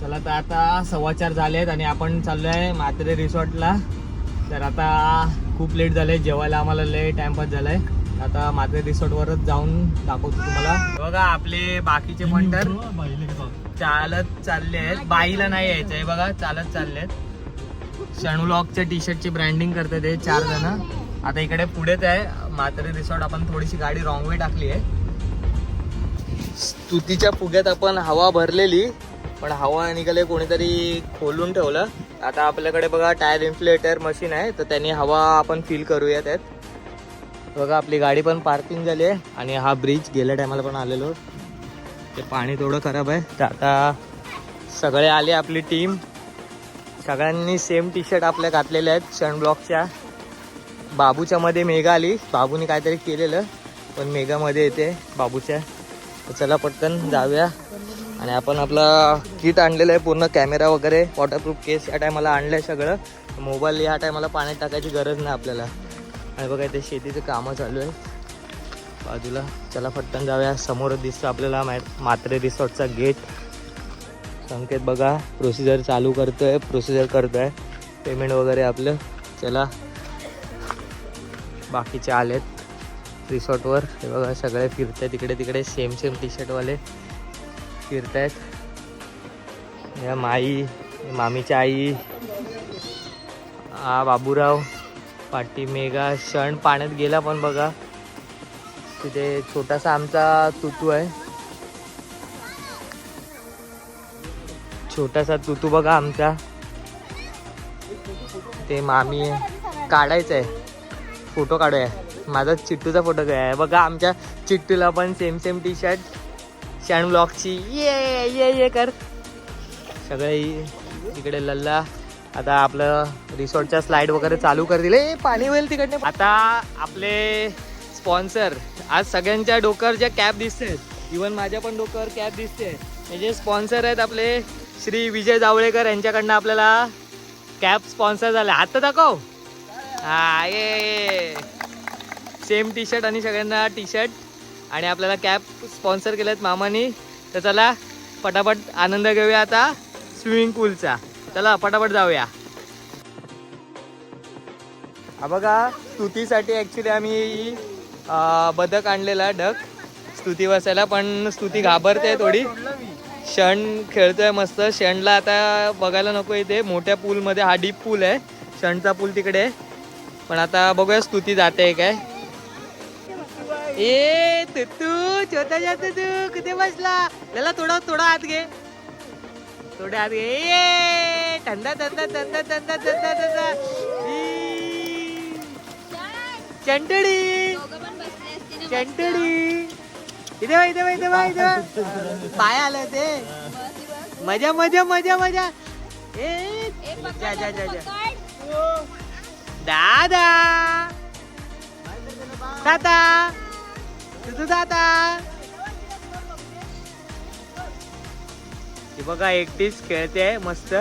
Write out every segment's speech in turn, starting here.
चला तर आता 4:15 झालेत आणि आपण चाललोय म्हात्रे रिसॉर्टला. तर आता खूप लेट झालंय, जेवायला आम्हाला लय टाइमपास झालाय. आता म्हात्रे रिसॉर्टवरच जाऊन दाखवतो तुम्हाला. बघा आपले बाकीचे पण तर चालत चालले आहेत. बाईला नाही यायचं आहे बघा, चालत चालले आहेत. शणूलॉकच्या टी शर्टची ब्रँडिंग करतात हे 4 जण. आता इकडे पुढेच आहे म्हात्रे रिसॉर्ट. आपण थोडीशी गाडी रॉंग वे टाकली आहे. स्तुतीच्या फुग्यात आपण हवा भरलेली, पण हवा निघाले कोणीतरी खोलून ठेवलं. आता आपल्याकडे बघा टायर इन्फ्लेटर मशीन आहे, तर त्यांनी हवा आपण फिल करूया त्यात. बघा आपली गाडी पण पार्किंग झाली आहे. आणि हा ब्रिज गेल्या टायमाला पण आलेलो, ते पाणी थोडं खराब आहे. तर आता सगळे आले, आपली टीम. सगळ्यांनी सेम टी शर्ट आपल्या घातलेले आहेत सनब्लॉकच्या. बाबूच्या मध्ये मेघा आली, बाबूने काहीतरी केलेलं, पण मेघामध्ये येते बाबूच्या. तर चला पटकन जाऊया. आणि आपण आपला किट आणलेलं आहे पूर्ण, कॅमेरा वगैरे, वॉटरप्रूफ केस या टायमाला आणलं आहे सगळं. मोबाईल या टायमाला पाण्यात टाकायची गरज नाही आपल्याला. आणि बघा ते शेतीचं कामं चालू आहे बाजूला. चला पटकन जाऊया. समोरच दिसतं आपल्याला म्हात्रे रिसॉर्टचा गेट. संकेत बघा प्रोसिजर चालू करतोय, प्रोसिजर करतोय पेमेंट वगैरे आपलं. चला बाकीचे आलेत रिसॉर्टवर. हे बघा सगळे फिरतायत तिकडे तिकडे, सेम टी शर्टवाले फिरतायत. या माई, मामीची आई, हा बाबूराव, पाटी मेघा. क्षण पाण्यात गेला पण बघा तिथे छोटासा आमचा तुतू आहे, छोटासा तुतू बघा आमचा. ते मामी काढायचं आहे, फोटो काढूया. माझा चिट्टूचा फोटो काय बघा. आमच्या चिट्टूला पण सेम टी शर्ट शॅन ब्लॉकची. ये कर सगळे तिकडे लल्ला. आता आपलं रिसॉर्टच्या स्लाइड वगैरे चालू कर दिले. पाणी होईल तिकडे. आता आपले स्पॉन्सर, आज सगळ्यांच्या डोक्यावर ज्या कॅप दिसते, इवन माझ्या पण डोक्यावर कॅप दिसते, हे जे स्पॉन्सर आहेत आपले श्री विजय जावळेकर, यांच्याकडनं आपल्याला कॅप स्पॉन्सर झाले. हात दाखव. हा ये सेम टी शर्ट आणि सगळ्यांना टी शर्ट आणि आपल्याला कॅप स्पॉन्सर केलेत मामानी. तर चला पटापट आनंद घेऊया आता स्विमिंग पूलचा. चला पटापट जाऊया. हा बघा स्तुतीसाठी ॲक्च्युली आम्ही बदक आणलेला, डक, स्तुती बसायला. पण स्तुती घाबरते थोडी. क्षण खेळतोय मस्त. क्षणला आता बघायला नको इथे मोठ्या पूलमध्ये. हा डीप पूल आहे, क्षणचा पूल तिकडे. पण आता बघूया स्तुती जाते काय. ए तू छोटा जातो तू, कुठे बसला? त्याला थोडा आत घे, थोडे आत घे. ए थंडा थंडा थंडा थंडा थंडा थंडा. चंटडी चंटडी. इथे पाय आलं ते. मजा मजा मजा मजा. ए जा जा जा जा. दादा दादा तुझं दादा. ती बघा एकटीच खेळते मस्त.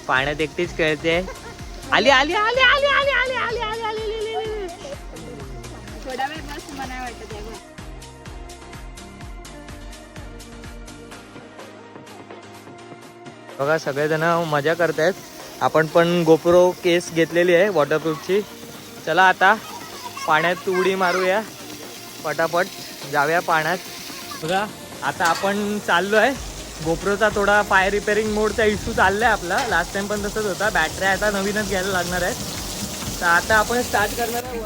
पाण्यात एकटीच खेळते. आली आली आली आली आली आली आली आली आली. थोडा वेळ बस, मला वाटत आहे. बघा सगळेजण मजा करतायत. आपण पण गोप्रो केस घेतलेली आहे वॉटरप्रूफची. चला आता पाण्यात उडी मारूया, पटापट जाऊया पाण्यात. बघा आता आपण चाललो आहे. गोप्रोचा थोडा फायर रिपेअरिंग मोडचा इश्यू चाललाय आपला. लास्ट टाइम पण तसंच होता. बॅटऱ्या आता नवीनच घ्यायला लागणार आहेत. तर आता आपण स्टार्ट करणार आहे.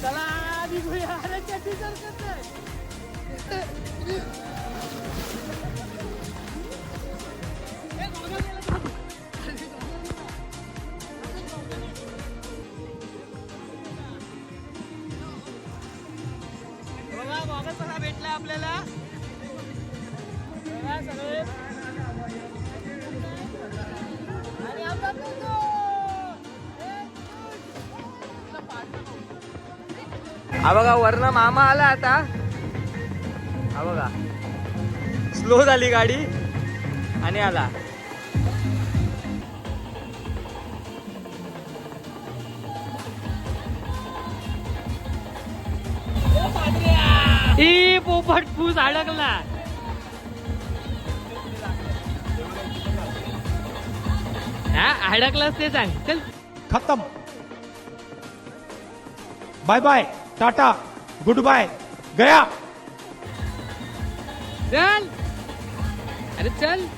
चला निघूया. अरे चटी सरकत नाही. बघा भेटला आपल्याला सगळे. आणि हा बघा वरनं मामा आला आता. हा बघा स्लो झाली गाडी आणि आला. ई पोपट फूस अडकला. हा अडकलाच ते सांग चल. खत्म. Bye bye tata goodbye गया. चल अरे चल.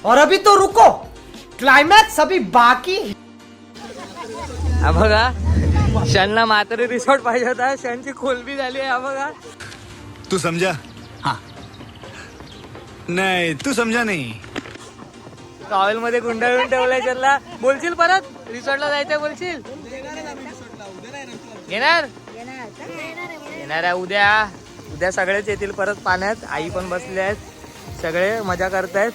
और अभी तो रुको, क्लाइमैक्स अभी बाकी. हा बघा क्षणला म्हातारी रिसॉर्ट पाहिजे होता. क्षणची खोलबी झाली आहे. हा बघा तू समझा? हाँ. नहीं तू समझा नहीं. टॉवेल मध्ये गुंडाळून ठेवलाय क्षणला. बोलशील परत रिसॉर्टला जायचंय बोलशील. येणार येणार आहे उद्या. उद्या सगळेच येतील परत पाण्यात. आई पण बसले आहेत. सगळे मजा करतायत.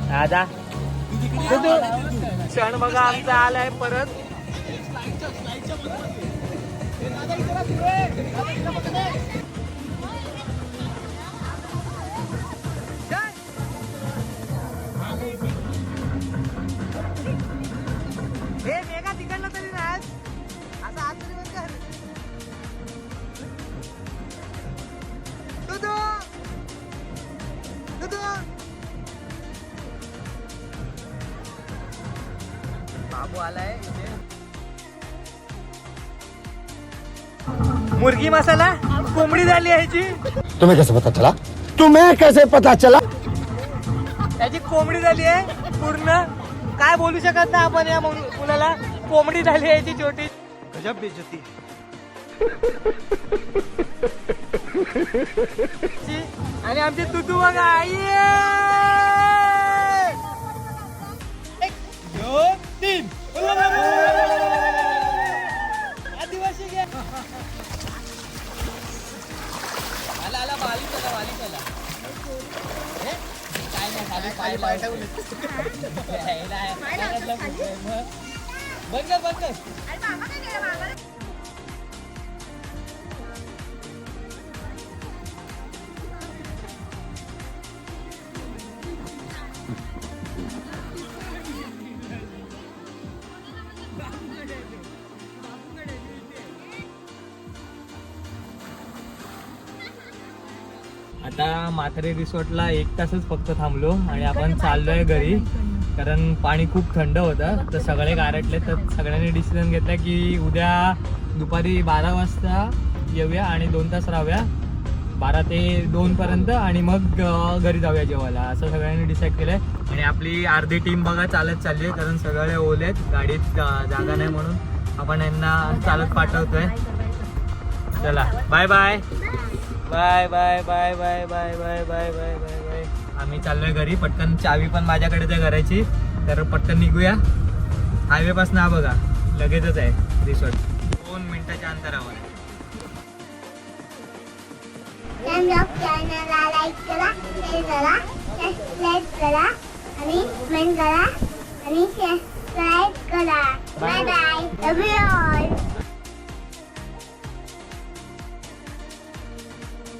दादा क्षण बघा आमचा आलाय परत. हे मेघा तिकडलं तरी नाही असं आत तरी बंद कर. दुदू दुदू बाबू आलाय. मुर्गी मसाला कोंबडी झाली याची. तुम्हें कैसे पता चला? तुम्हें कैसे पता चला? याची कोंबडी झाली आहे पूर्ण. काय बोलू शकत नाही आपण या मुलाला. कोंबडी झाली याची छोटी. गजब बेइज्जती. आणि आमची तुतू बघा. आई 1 2 3 आदिवासी घ्या. आला आला बाली चला बाली चला. काय नाही खाली पाय लावून बंद बंद. आता म्हातारी रिसॉर्टला 1 तासच फक्त थांबलो आणि आपण चाललोय घरी. कारण पाणी खूप थंड होतं तर सगळे गारटले. तर सगळ्यांनी डिसिजन घेतला की उद्या दुपारी 12 वाजता येऊया आणि 2 तास राहूया. 12 ते 2 पर्यंत आणि मग घरी जाऊया जेवायला असं सगळ्यांनी डिसाईड केलंय. आणि आपली अर्धी टीम बघा चालत चालली आहे कारण सगळे ओलेत. गाडीत जागा नाही म्हणून आपण यांना चालत पाठवतोय. चला bye bye bye bye bye bye bye bye bye bye bye bye. आम्ही चाललोय घरी. पटकन चावी पण माझ्याकडेच आहे घराची. तर पटकन निघूया. हायवे पासून हा बघा लगेचच आहे रिसॉर्ट. 2 मिनिटाच्या अंतरावर. चॅनलला लाईक करा, शेअर करा, सबस्क्राईब करा आणि कमेंट करा आणि सबस्क्राईब करा. Bye bye. Love you.